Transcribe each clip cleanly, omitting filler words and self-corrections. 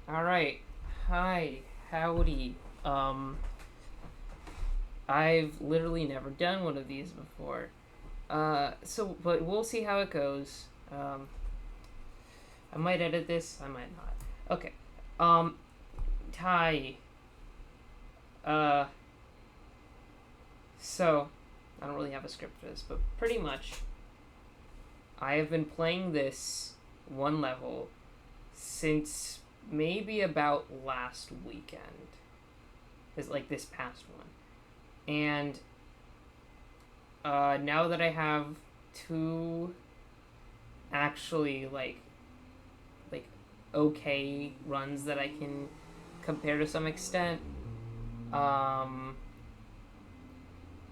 All right. Hi. Howdy. Um, I've literally never done one of these before. But we'll see how it goes. I might edit this. I might not. Okay. Um, hi. Uh, so I don't really have a script for this, but pretty much, I have been playing this one level since maybe about last weekend. Is like this past one, and now that I have two actually like okay runs that I can compare to some extent, um,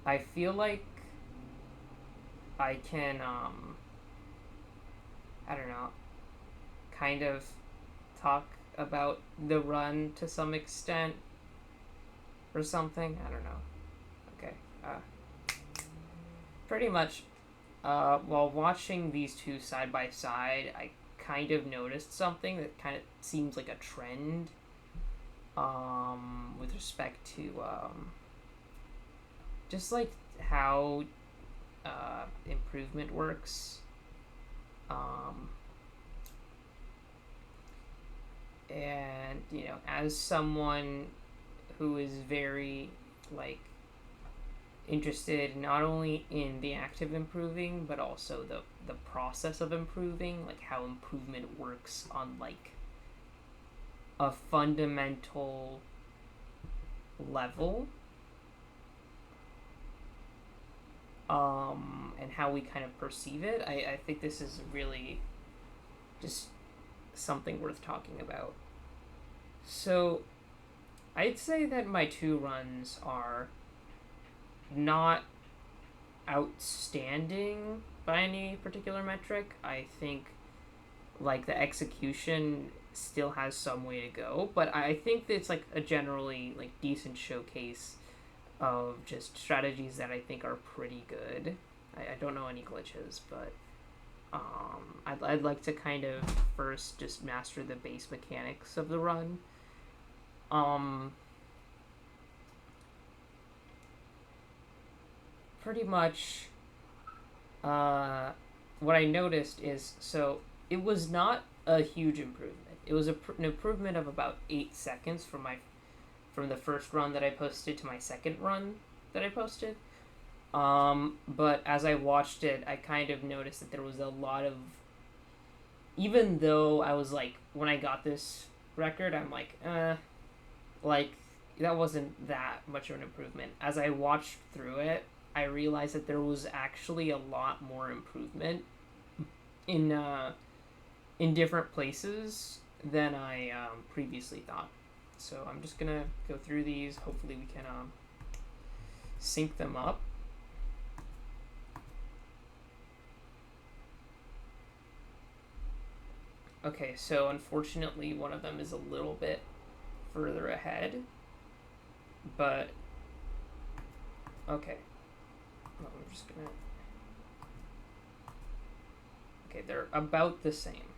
I feel like I can I don't know, kind of talk about the run to some extent or something. I don't know. Okay. Pretty much while watching these two side by side, I kind of noticed something that kind of seems like a trend with respect to just like how improvement works. Um, and, as someone who is very, like, interested not only in the act of improving but also the process of improving, like how improvement works on like a fundamental level, and how we kind of perceive it. I think this is really just something worth talking about. So I'd say that my two runs are not outstanding by any particular metric. I think like the execution still has some way to go, but I think it's like a generally like decent showcase of just strategies that I think are pretty good. I don't know any glitches, but I'd like to kind of first just master the base mechanics of the run. Um, Pretty much, uh, what I noticed is so it was not a huge improvement. It was an improvement of about 8 seconds from the first run that I posted to my second run that I posted. But as I watched it, I kind of noticed that there was a lot of, even though I was like, when I got this record, I'm like that wasn't that much of an improvement. As I watched through it, I realized that there was actually a lot more improvement in different places than I previously thought. So I'm just gonna go through these. Hopefully, we can sync them up. Okay, so unfortunately, one of them is a little bit further ahead, but okay. Well, I'm just gonna. Okay, they're about the same.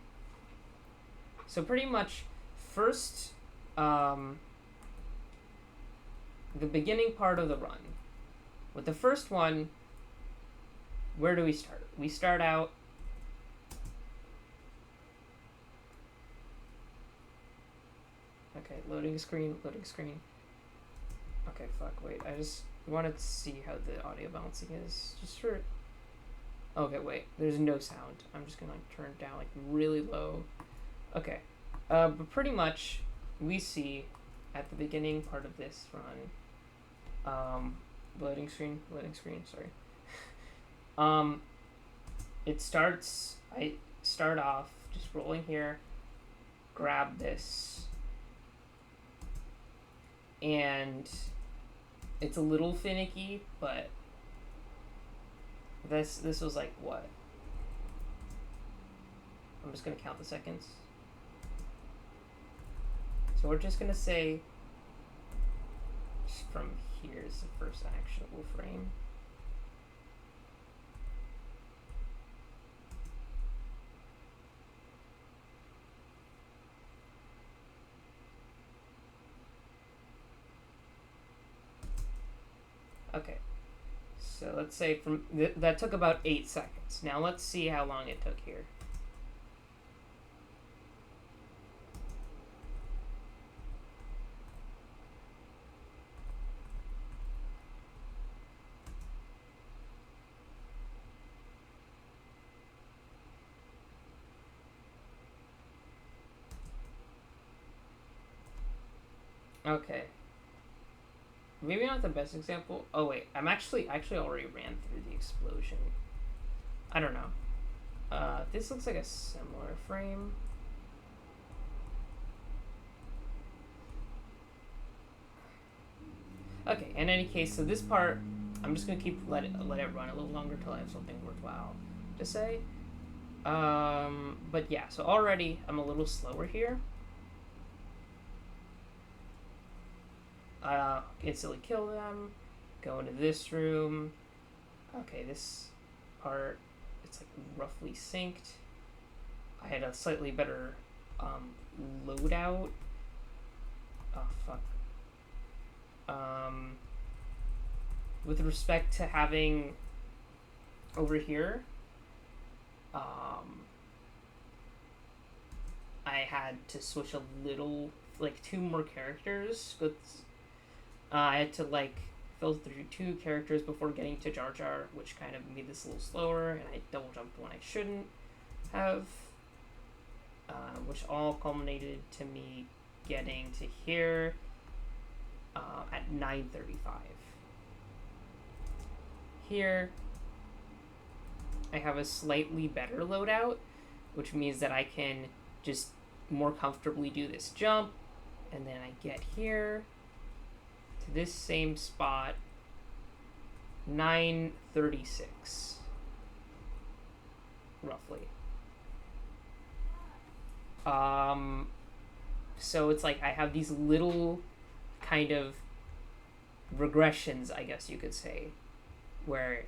So pretty much, first, um, the beginning part of the run. With the first one, where do we start? We start out. Okay, loading screen, loading screen. Okay, fuck, wait. I just wanted to see how the audio balancing is. Just for. Okay, wait. There's no sound. I'm just gonna turn it down like really low. Okay. But pretty much, we see at the beginning part of this run. Loading screen, loading screen. Sorry. Um, it starts. I start off just rolling here. Grab this, and it's a little finicky, but this was like what? I'm just gonna count the seconds. So we're just gonna say from here is the first actionable frame. Okay, so let's say that took about 8 seconds. Now let's see how long it took here. Okay. Maybe not the best example. Oh wait, I'm actually already ran through the explosion. I don't know. This looks like a similar frame. Okay, in any case, so this part, I'm just gonna let it run a little longer till I have something worthwhile to say. But yeah, so already I'm a little slower here. Instantly kill them. Go into this room. Okay, this part, it's like roughly synced. I had a slightly better loadout. Oh fuck. With respect to having over here, I had to switch a little, like 2 more characters. I had to like filter through 2 characters before getting to Jar Jar, which kind of made this a little slower, and I double jumped when I shouldn't have, which all culminated to me getting to here at 9:35. Here, I have a slightly better loadout, which means that I can just more comfortably do this jump, and then I get here to this same spot 9:36 roughly. So it's like I have these little kind of regressions, I guess you could say, where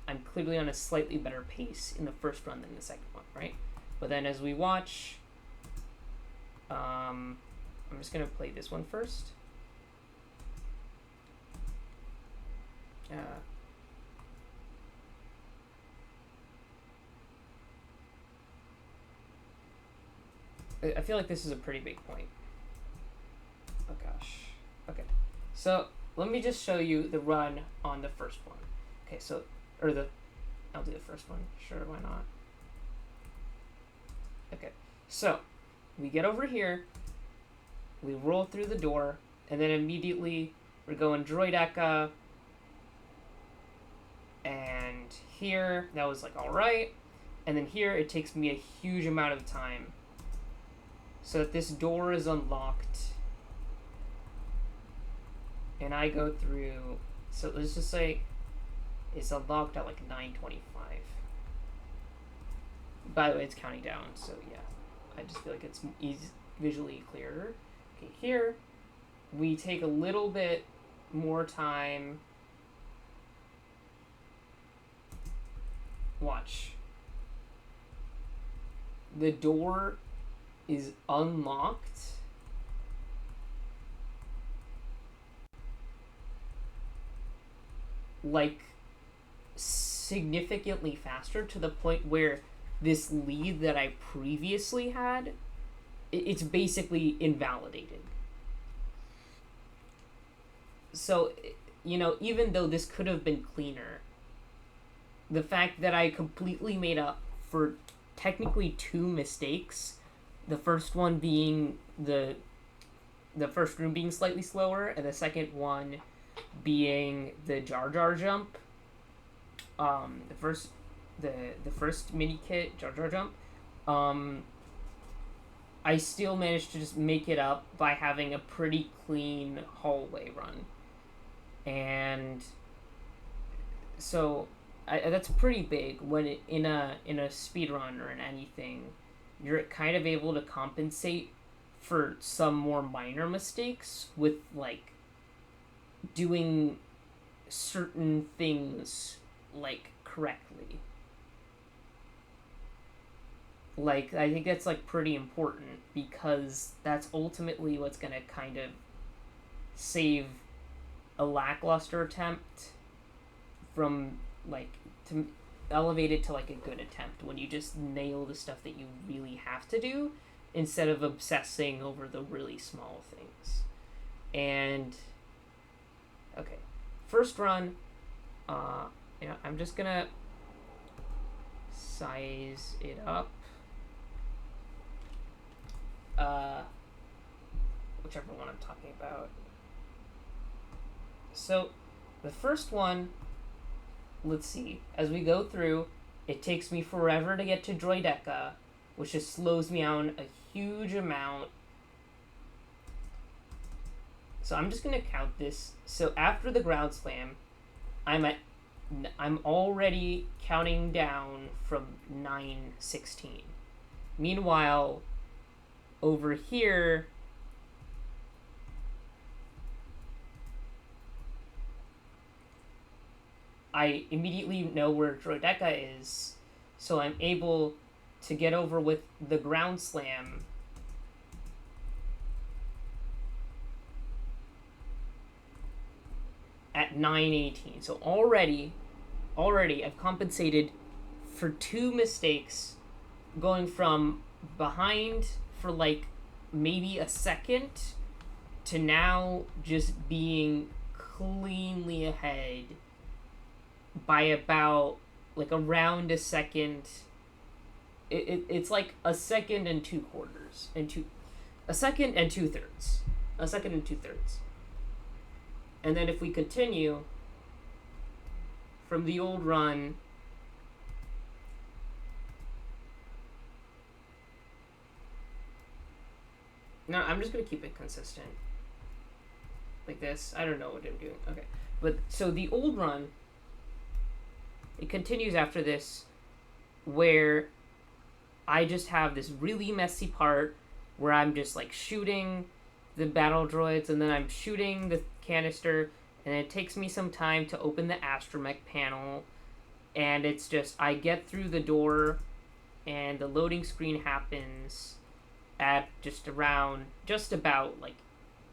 I'm clearly on a slightly better pace in the first run than the second one, right? But then as we watch, I'm just gonna play this one first. I feel like this is a pretty big point. Oh gosh. Okay. So let me just show you the run on the first one. Okay, so, I'll do the first one. Sure, why not? Okay, so we get over here, we roll through the door, and then immediately we're going Droid Eka, and here, that was like alright, and then here it takes me a huge amount of time so that this door is unlocked, and I go through, so let's just say it's unlocked at like 9:25. By the way, it's counting down, so yeah, I just feel like it's visually clearer. Okay, here we take a little bit more time. Watch. The door is unlocked. Like significantly faster, to the point where this lead that I previously had, it's basically invalidated. So, even though this could have been cleaner, the fact that I completely made up for technically 2 mistakes, the first one being the first room being slightly slower, and the second one being the Jar Jar jump. The first mini kit Jar Jar jump. I still managed to just make it up by having a pretty clean hallway run, and so that's pretty big when in a speed run or in anything, you're kind of able to compensate for some more minor mistakes with like doing certain things like correctly. Like, I think that's like pretty important, because that's ultimately what's gonna kind of save a lackluster attempt from like to elevate it to like a good attempt when you just nail the stuff that you really have to do instead of obsessing over the really small things. And okay, first run, I'm just gonna size it up. Whichever one I'm talking about. So, the first one, let's see, as we go through, it takes me forever to get to Droideka, which just slows me down a huge amount. So I'm just gonna count this. So after the ground slam, I'm already counting down from 9:16. Meanwhile, over here, I immediately know where Droideka is, so I'm able to get over with the ground slam at 9:18. So already I've compensated for 2 mistakes, going from behind for like maybe a second to now just being cleanly ahead by about like around a second. It's like a second and 2/4 a second and 2/3 a second and 2/3. And then if we continue from the old run, no, I'm just gonna keep it consistent like this. I don't know what I'm doing. Okay, but so the old run, it continues after this, where I just have this really messy part where I'm just like shooting the battle droids, and then I'm shooting the canister, and it takes me some time to open the astromech panel, and it's just I get through the door, and the loading screen happens at just about like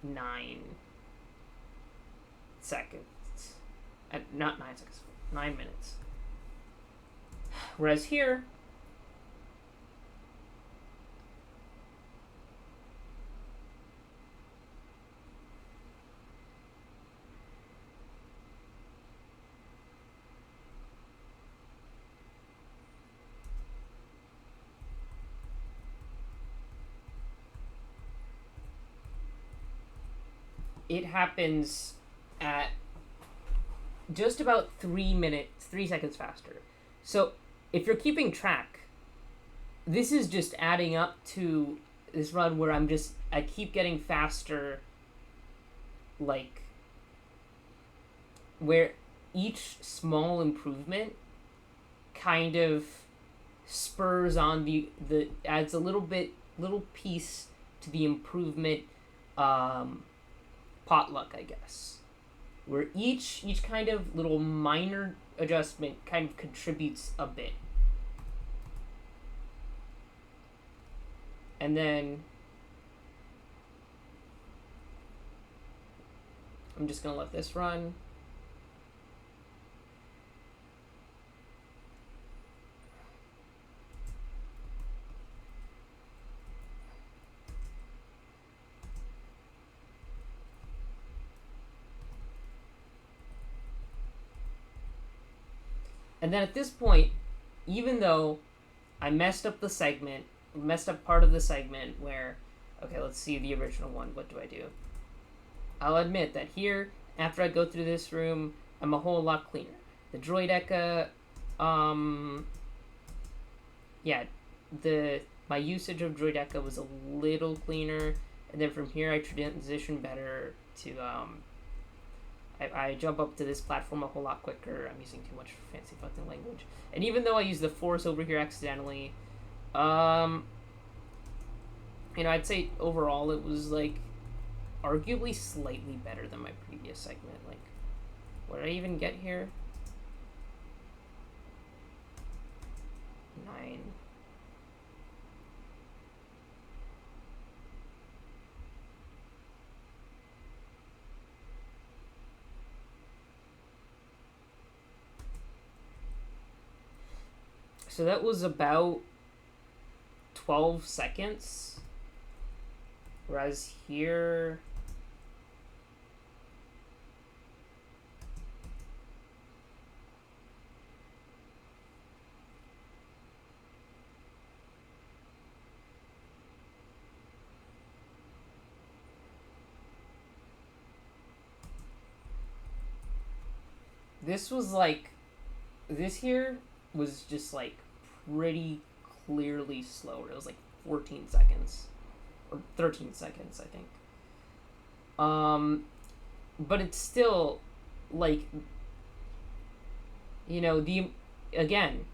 9 seconds. Not 9 seconds, 9 minutes. Whereas here, it happens at just about 3 seconds faster. So if you're keeping track, this is just adding up to this run where I keep getting faster, like where each small improvement kind of spurs on the adds a little piece to the improvement potluck, I guess, where each kind of little minor adjustment kind of contributes a bit. And then I'm just gonna let this run. And then at this point, even though I messed up part of the segment where, okay, let's see the original one. What do I do? I'll admit that here, after I go through this room, I'm a whole lot cleaner. The Droideka, my usage of Droideka was a little cleaner, and then from here I transition better to I jump up to this platform a whole lot quicker. I'm using too much fancy fucking language. And even though I use the Force over here accidentally, I'd say overall it was, like, arguably slightly better than my previous segment. Like, what did I even get here? 9. So that was about 12 seconds. Whereas here... This was like... This here was just like pretty clearly slower. It was like 14 seconds. Or 13 seconds, I think. But it's still like, you know, again,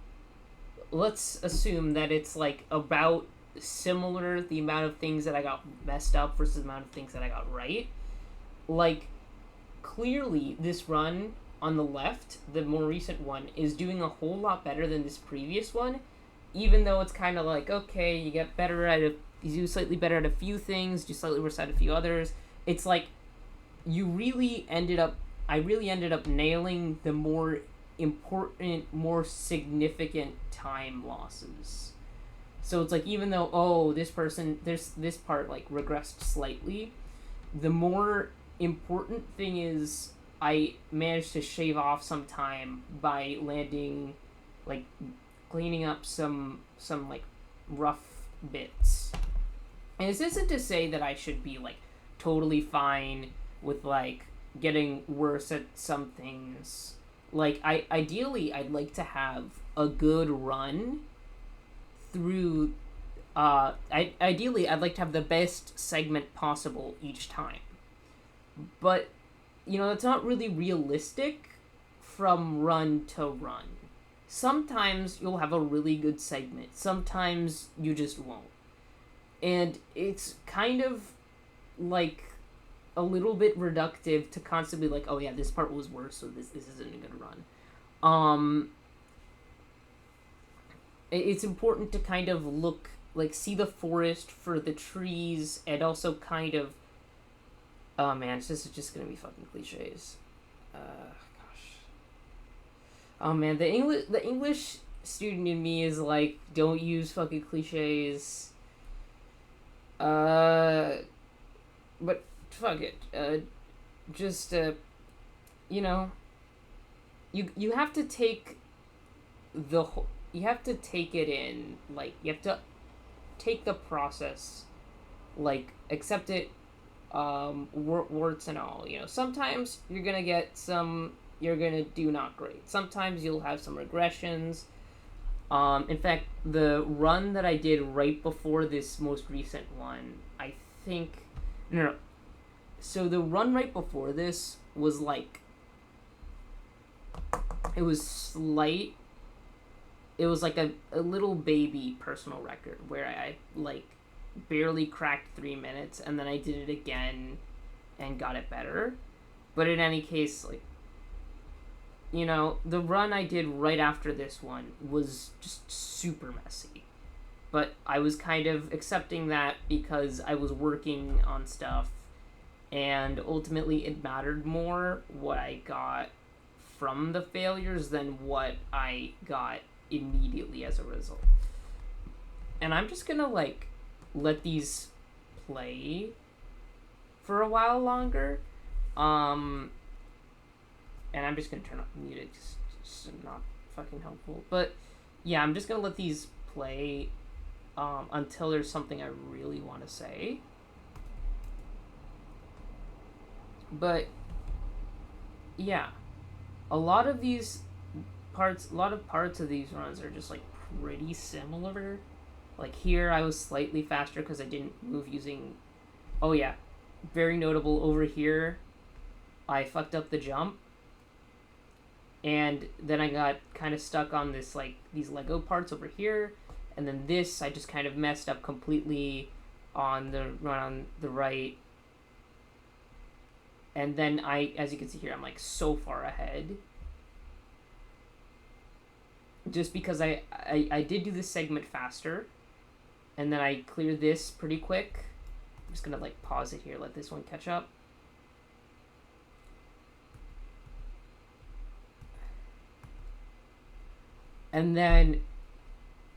let's assume that it's like about similar, the amount of things that I got messed up versus the amount of things that I got right. Like, clearly this run on the left, the more recent one, is doing a whole lot better than this previous one, even though it's kind of like, okay, you get better at you do slightly better at a few things, do slightly worse at a few others. It's like I really ended up nailing the more important, more significant time losses. So it's like, even though, this part like regressed slightly, the more important thing is I managed to shave off some time by landing, like, cleaning up some like rough bits. And this isn't to say that I should be like totally fine with like getting worse at some things. Like, ideally I'd like to have a good run through ideally I'd like to have the best segment possible each time. But that's not really realistic from run to run. Sometimes you'll have a really good segment. Sometimes you just won't. And it's kind of like a little bit reductive to constantly like, oh yeah, this part was worse, so this isn't a good run. It's important to kind of look, like, see the forest for the trees, and also kind of, oh man, this is just gonna be fucking cliches. Gosh. Oh man, the English student in me is like, don't use fucking cliches. But fuck it. You have to take you have to take it in, like, you have to take the process, like, accept it, warts and all. Sometimes you're gonna do not great. Sometimes you'll have some regressions. In fact, the run that I did right before this most recent one, I think... No. So the run right before this was like... It was slight... It was like a little baby personal record where I, like, barely cracked 3 minutes, and then I did it again and got it better. But in any case, like, the run I did right after this one was just super messy. But I was kind of accepting that because I was working on stuff, and ultimately it mattered more what I got from the failures than what I got immediately as a result. And I'm just gonna, like, let these play for a while longer. And I'm just gonna turn off music, just not fucking helpful. But yeah, I'm just gonna let these play until there's something I really want to say. But yeah, a lot of parts of these runs are just like pretty similar. Like here, I was slightly faster because I didn't move using... Oh yeah, very notable over here, I fucked up the jump. And then I got kind of stuck on this, like, these Lego parts over here. And then this, I just kind of messed up completely on the run on the right. And then as you can see here, I'm, like, so far ahead. Just because I did do this segment faster. And then I cleared this pretty quick. I'm just going to, like, pause it here, let this one catch up. And then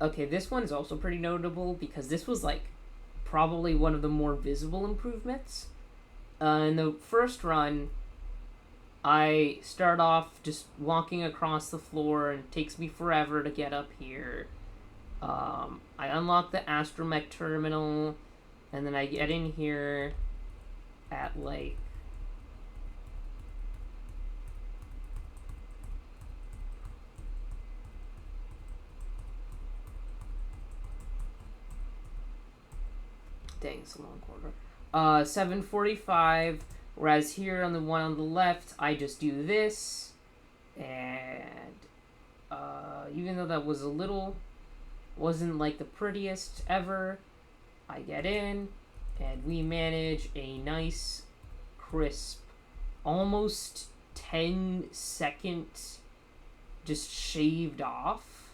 Okay, this one's also pretty notable because this was like probably one of the more visible improvements. In the first run, I start off just walking across the floor and it takes me forever to get up here. I unlock the astromech terminal, and then I get in here at like dang, it's a long quarter. 7:45. Whereas here on the one on the left, I just do this, and even though that was wasn't like the prettiest ever, I get in, and we manage a nice, crisp, almost 10-second, just shaved off,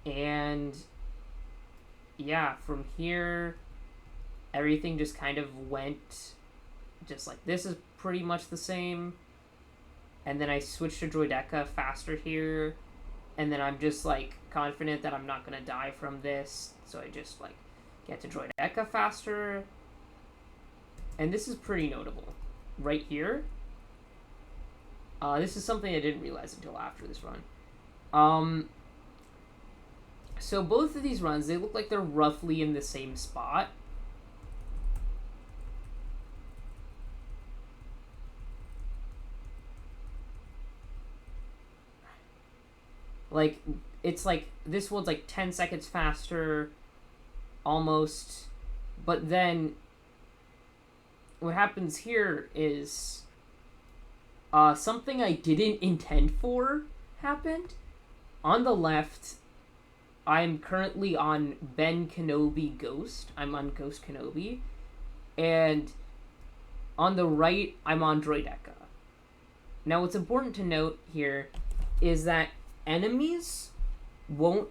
and yeah, from here, everything just kind of went just like this is pretty much the same. And then I switched to Droideka faster here. And then I'm just like confident that I'm not going to die from this. So I just like get to Droideka faster. And this is pretty notable. Right here. This is something I didn't realize until after this run. So both of these runs, they look like they're roughly in the same spot. Like, it's like, this one's like 10 seconds faster, almost. But then, what happens here is, something I didn't intend for happened. On the left, I'm currently on Ben Kenobi Ghost. I'm on Ghost Kenobi. And on the right, I'm on Droideka. Now, what's important to note here is that enemies won't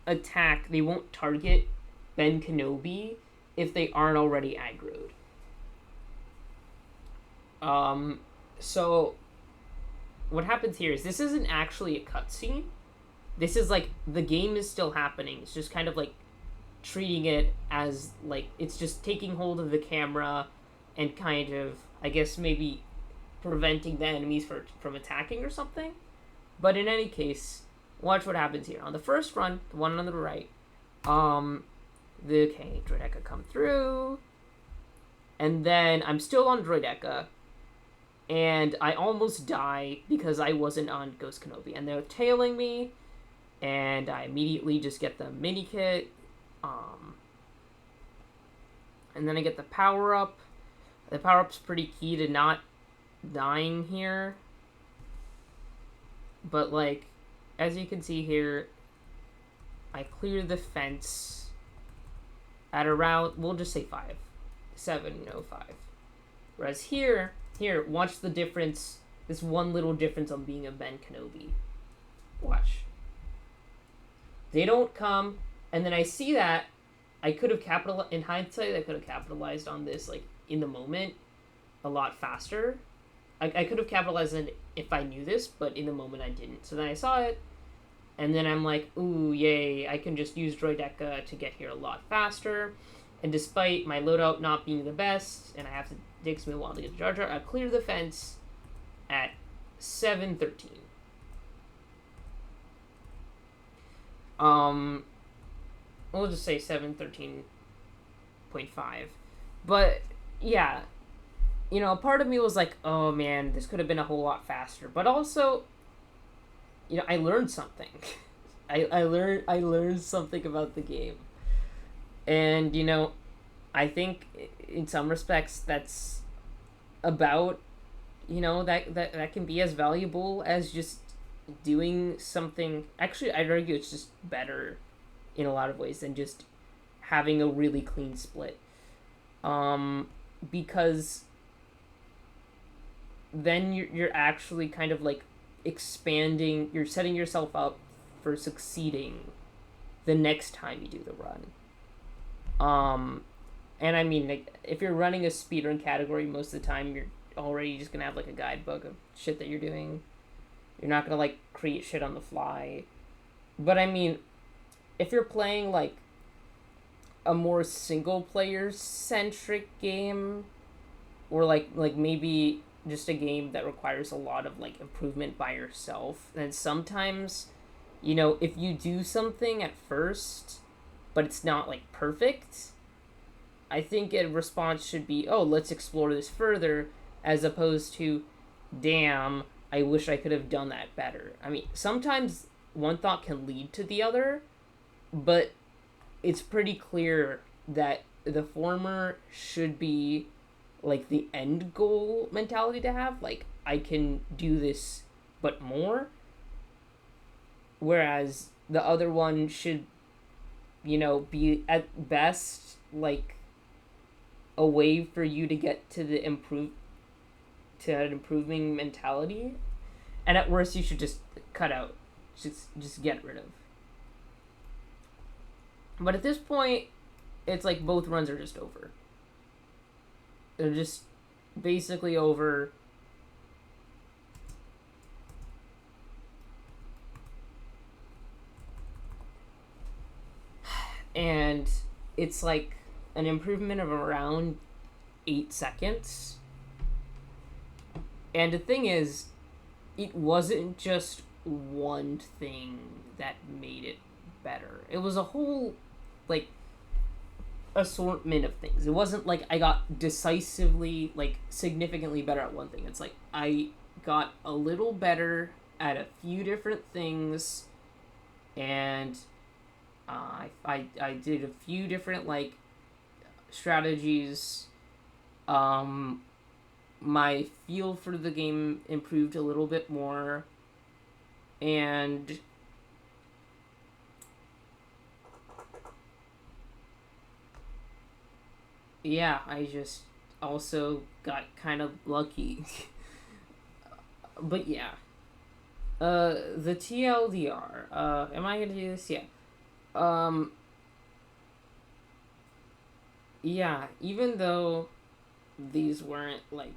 attack, they won't target Ben Kenobi if they aren't already aggroed. So what happens here is this isn't actually a cutscene. This is like, the game is still happening. It's just kind of like treating it as like, it's just taking hold of the camera and kind of, I guess, maybe preventing the enemies from attacking or something. But in any case, watch what happens here. On the first run, the one on the right, the Droideka come through, and then I'm still on Droideka, and I almost die because I wasn't on Ghost Kenobi, and they're tailing me, and I immediately just get the mini kit, and then I get the power up. The power up's pretty key to not dying here. But, like, as you can see here, I clear the fence at around, we'll just say 7:05. Whereas here, watch the difference, this one little difference on being a Ben Kenobi. Watch. They don't come, and then I see that I could have capitalized, in hindsight, I could have capitalized on this, like, in the moment a lot faster. I could have capitalized on it if I knew this, but in the moment I didn't. So then I saw it, and then I'm like, ooh, yay, I can just use Droideka to get here a lot faster. And despite my loadout not being the best, and it takes me a while to get to Jar Jar, I clear the fence at 7:13. We'll just say 7:13.5. But, yeah. You know, part of me was like, oh man, this could have been a whole lot faster. But also, you know, I learned something. I learned something about the game. And, you know, I think in some respects that's about, you know, that can be as valuable as just doing something. Actually, I'd argue it's just better in a lot of ways than just having a really clean split. Because then you're actually kind of like expanding, you're setting yourself up for succeeding the next time you do the run. And I mean, like, if you're running a speedrun category, most of the time you're already just gonna have like a guidebook of shit that you're doing. You're not gonna like create shit on the fly. But I mean, if you're playing like a more single player centric game, or like maybe just a game that requires a lot of like improvement by yourself, then sometimes, if you do something at first but it's not like perfect, I think a response should be, oh, let's explore this further, as opposed to, damn, I wish I could have done that better. I mean, sometimes one thought can lead to the other, but it's pretty clear that the former should be like the end goal mentality to have. Like, I can do this, but more. Whereas the other one should, be at best like a way for you to get to the to an improving mentality, and at worst you should just cut out, just get rid of. But at this point, it's like both runs are just over. They're just basically over. And it's like an improvement of around 8 seconds. And the thing is, it wasn't just one thing that made it better. It was a whole, like, assortment of things. It wasn't like I got decisively, like, significantly better at one thing. It's like I got a little better at a few different things, and I did a few different, like, strategies. My feel for the game improved a little bit more, and yeah, I just also got kind of lucky. But yeah, the TLDR. Am I gonna do this? Yeah. Um, yeah. Even though these weren't like,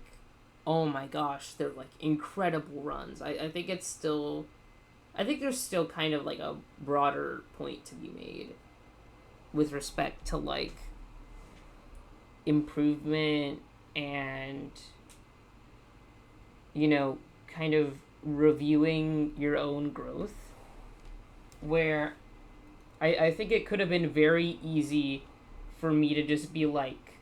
oh my gosh, they're like incredible runs. I think it's still, I think there's still kind of like a broader point to be made with respect to like improvement and, kind of reviewing your own growth, where I think it could have been very easy for me to just be like,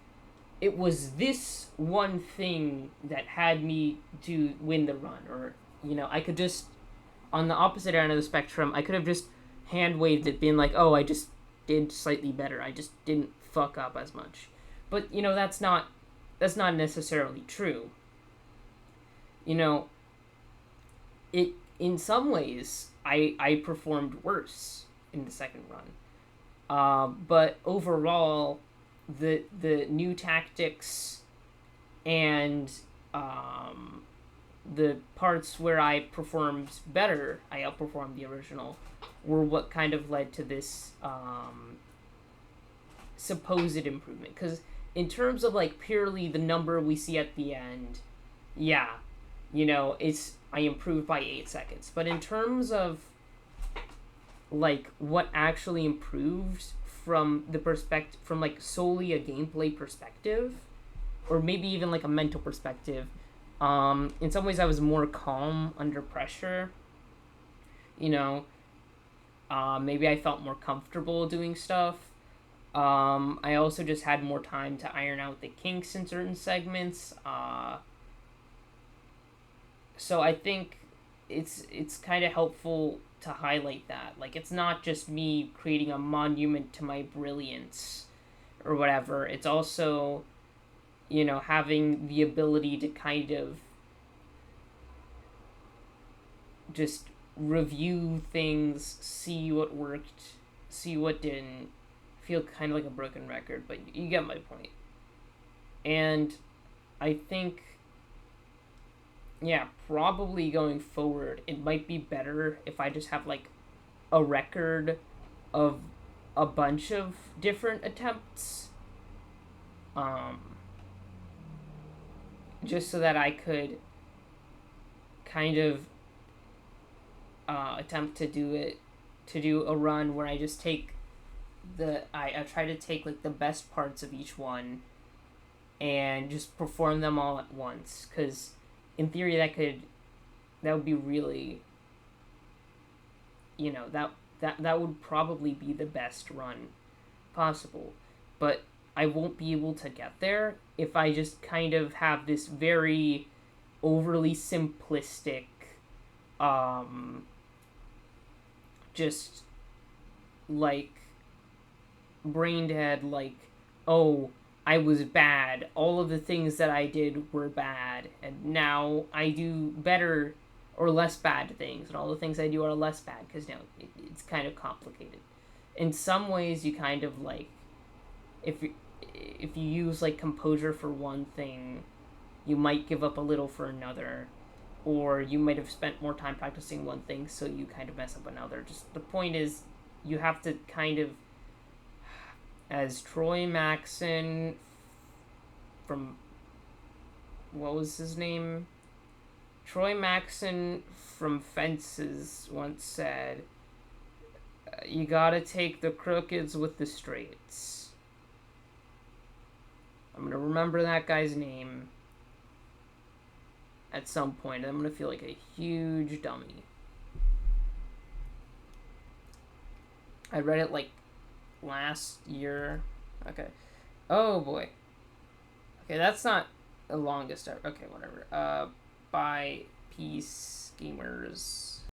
it was this one thing that had me to win the run. Or, I could just, on the opposite end of the spectrum, I could have just hand waved it, being like, oh, I just did slightly better. I just didn't fuck up as much. But, that's not necessarily true. You know, it, in some ways, I performed worse in the second run. But overall, the new tactics and the parts where I performed better, I outperformed the original, were what kind of led to this supposed improvement. Because in terms of like purely the number we see at the end, yeah, it's, I improved by 8 seconds. But in terms of like what actually improved from the perspective, from like solely a gameplay perspective, or maybe even like a mental perspective, in some ways I was more calm under pressure. You know, maybe I felt more comfortable doing stuff. I also just had more time to iron out the kinks in certain segments. So I think it's kind of helpful to highlight that. Like, it's not just me creating a monument to my brilliance or whatever. It's also, having the ability to kind of just review things, see what worked, see what didn't, feel kind of like a broken record, but you get my point. And I think, yeah, probably going forward, it might be better if I just have like a record of a bunch of different attempts, um, just so that I could kind of attempt to do it to do a run where I just take I try to take like the best parts of each one and just perform them all at once, because in theory that would be really, that would probably be the best run possible. But I won't be able to get there if I just kind of have this very overly simplistic, just like brain dead, like, oh, I was bad. All of the things that I did were bad, and now I do better or less bad things, and all the things I do are less bad, because it's kind of complicated. In some ways, you kind of like, if you use like composure for one thing, you might give up a little for another, or you might have spent more time practicing one thing, so you kind of mess up another. Just the point is, you have to kind of, as Troy Maxon from, what was his name? Troy Maxon from Fences once said, you gotta take the crookeds with the straights. I'm gonna remember that guy's name at some point. I'm gonna feel like a huge dummy. I read it like last year. Okay. Oh boy. Okay, that's not the longest ever. Okay, whatever. By Peace Gamers.